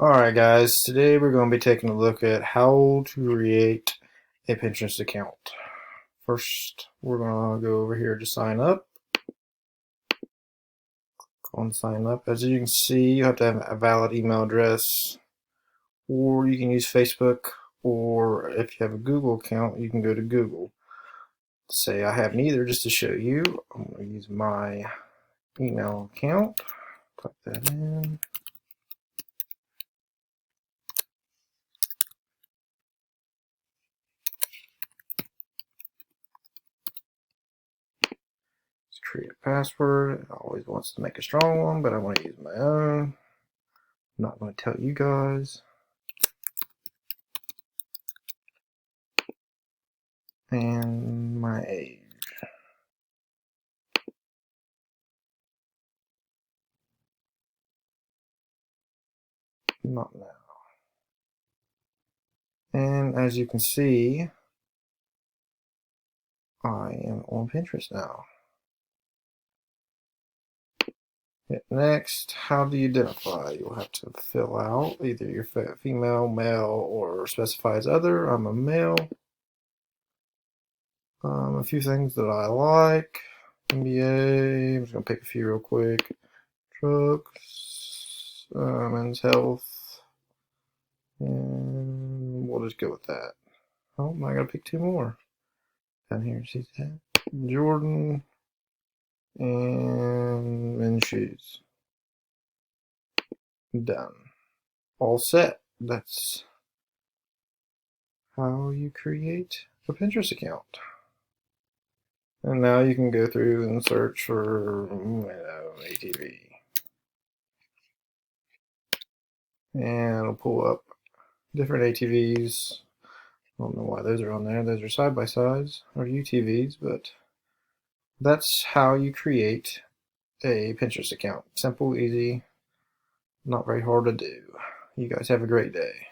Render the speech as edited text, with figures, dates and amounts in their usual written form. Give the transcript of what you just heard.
Alright guys, today we're going to be taking a look at how to create a Pinterest account. First, we're going to go over here to sign up. Go on sign up. As you can see, you have to have a valid email address, or you can use Facebook, or if you have a Google account, you can go to Google. Say I have neither, just to show you. I'm going to use my email account. Type that in. Create a password. It always wants to make a strong one, but I want to use my own. I'm not going to tell you guys. And my age. Not now. And as you can see, I am on Pinterest now. Hit next. How do you identify? You'll have to fill out either your female, male, or specify as other. I'm a male. A few things that I like. NBA. I'm just going to pick a few real quick. Trucks. Men's health. And we'll just go with that. Oh, I gotta pick two more. Down here, see that? Jordan and men's shoes. Done. All set. That's how you create a Pinterest account. And now you can go through and search for ATV. And it'll pull up different ATVs. I don't know why those are on there. Those are side by sides or UTVs, but that's how you create a Pinterest account. Simple, easy, not very hard to do. You guys have a great day.